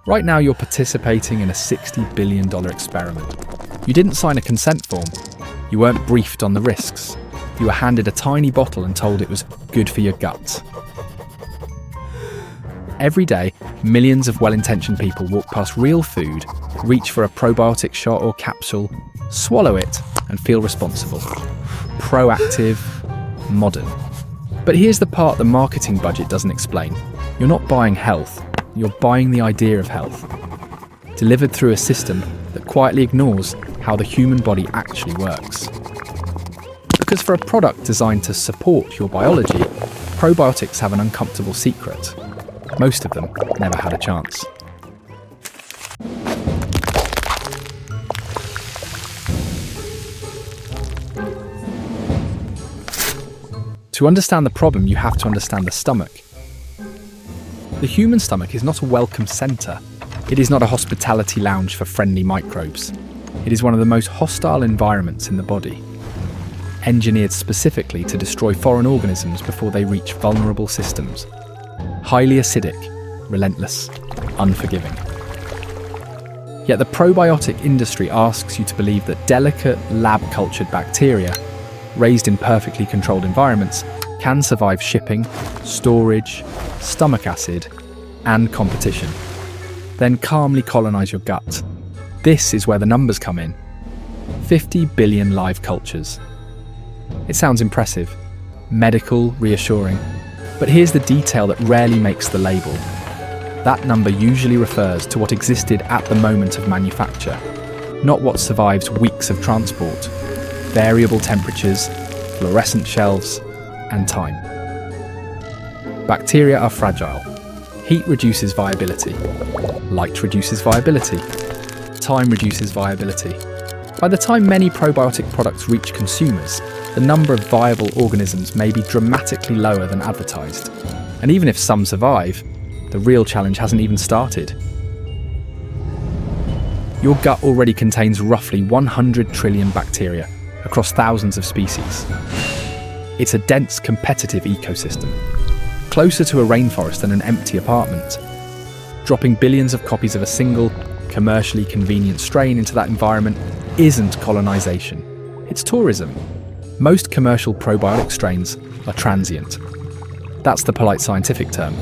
Right now you're participating in a $60 billion experiment. You didn't sign a consent form. You weren't briefed on the risks. You were handed a tiny bottle and told it was good for your gut. Every day, millions of well-intentioned people walk past real food, reach for a probiotic shot or capsule, swallow it, and feel responsible. Proactive, modern. But here's the part the marketing budget doesn't explain. You're not buying health. You're buying the idea of health, delivered through a system that quietly ignores how the human body actually works. Because for a product designed to support your biology, probiotics have an uncomfortable secret. Most of them never had a chance. To understand the problem, you have to understand the stomach. The human stomach is not a welcome centre. It is not a hospitality lounge for friendly microbes. It is one of the most hostile environments in the body, engineered specifically to destroy foreign organisms before they reach vulnerable systems. Highly acidic, relentless, unforgiving. Yet the probiotic industry asks you to believe that delicate, lab-cultured bacteria, raised in perfectly controlled environments, can survive shipping, storage, stomach acid, and competition. Then calmly colonize your gut. This is where the numbers come in. 50 billion live cultures. It sounds impressive, medical, reassuring, but here's the detail that rarely makes the label. That number usually refers to what existed at the moment of manufacture, not what survives weeks of transport, variable temperatures, fluorescent shelves, and time. Bacteria are fragile. Heat reduces viability. Light reduces viability. Time reduces viability. By the time many probiotic products reach consumers, the number of viable organisms may be dramatically lower than advertised. And even if some survive, the real challenge hasn't even started. Your gut already contains roughly 100 trillion bacteria across thousands of species. It's a dense, competitive ecosystem, closer to a rainforest than an empty apartment. Dropping billions of copies of a single, commercially convenient strain into that environment isn't colonization, it's tourism. Most commercial probiotic strains are transient. That's the polite scientific term.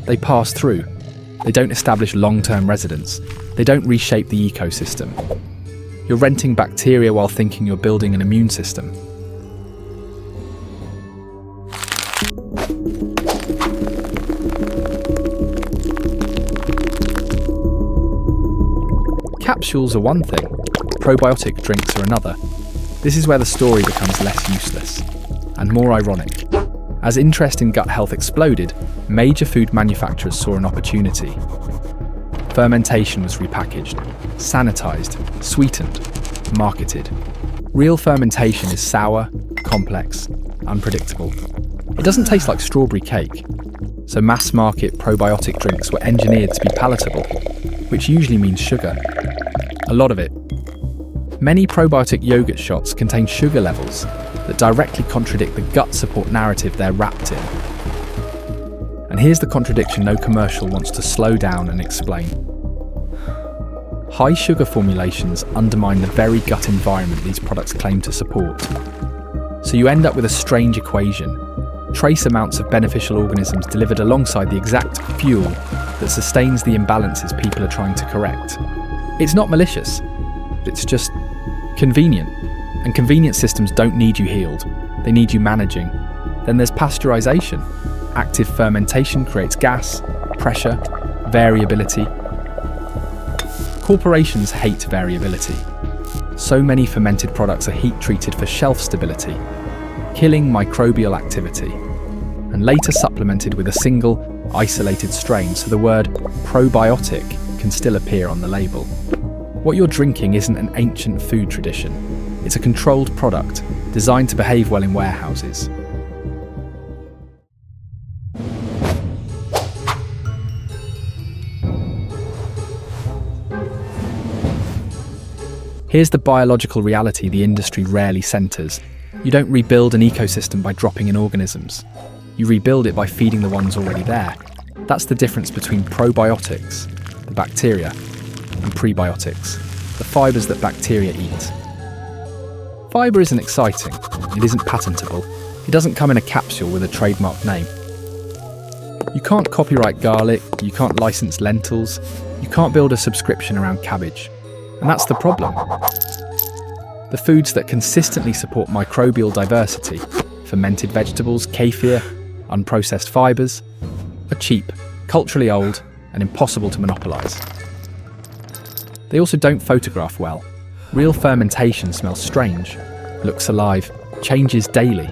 They pass through. They don't establish long-term residence. They don't reshape the ecosystem. You're renting bacteria while thinking you're building an immune system. Capsules are one thing, probiotic drinks are another. This is where the story becomes less useless and more ironic. As interest in gut health exploded, major food manufacturers saw an opportunity. Fermentation was repackaged, sanitized, sweetened, marketed. Real fermentation is sour, complex, unpredictable. It doesn't taste like strawberry cake. So mass-market probiotic drinks were engineered to be palatable, which usually means sugar. A lot of it. Many probiotic yogurt shots contain sugar levels that directly contradict the gut support narrative they're wrapped in. And here's the contradiction no commercial wants to slow down and explain. High sugar formulations undermine the very gut environment these products claim to support. So you end up with a strange equation. Trace amounts of beneficial organisms delivered alongside the exact fuel that sustains the imbalances people are trying to correct. It's not malicious, it's just convenient. And convenient systems don't need you healed, they need you managing. Then there's pasteurization. Active fermentation creates gas, pressure, variability. Corporations hate variability. So many fermented products are heat treated for shelf stability, killing microbial activity, and later supplemented with a single, isolated strain so the word probiotic can still appear on the label. What you're drinking isn't an ancient food tradition. It's a controlled product designed to behave well in warehouses. Here's the biological reality the industry rarely centres. You don't rebuild an ecosystem by dropping in organisms. You rebuild it by feeding the ones already there. That's the difference between probiotics the bacteria, and prebiotics, the fibres that bacteria eat. Fibre isn't exciting, it isn't patentable, it doesn't come in a capsule with a trademark name. You can't copyright garlic, you can't license lentils, you can't build a subscription around cabbage. And that's the problem. The foods that consistently support microbial diversity, fermented vegetables, kefir, unprocessed fibres, are cheap, culturally old, and impossible to monopolise. They also don't photograph well. Real fermentation smells strange, looks alive, changes daily.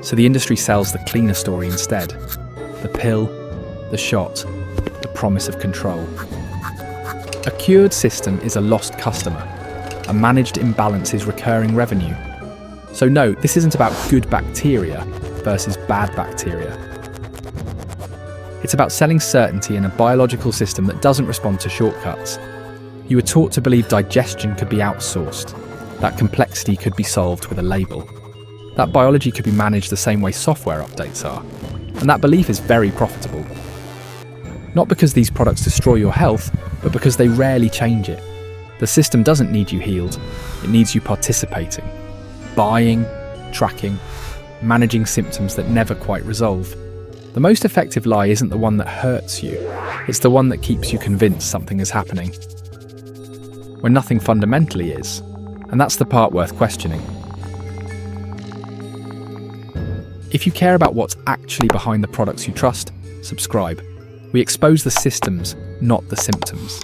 So the industry sells the cleaner story instead. The pill, the shot, the promise of control. A cured system is a lost customer. A managed imbalance is recurring revenue. So no, this isn't about good bacteria versus bad bacteria. It's about selling certainty in a biological system that doesn't respond to shortcuts. You were taught to believe digestion could be outsourced, that complexity could be solved with a label, that biology could be managed the same way software updates are, and that belief is very profitable. Not because these products destroy your health, but because they rarely change it. The system doesn't need you healed, it needs you participating, buying, tracking, managing symptoms that never quite resolve. The most effective lie isn't the one that hurts you, it's the one that keeps you convinced something is happening, when nothing fundamentally is, and that's the part worth questioning. If you care about what's actually behind the products you trust, subscribe. We expose the systems, not the symptoms.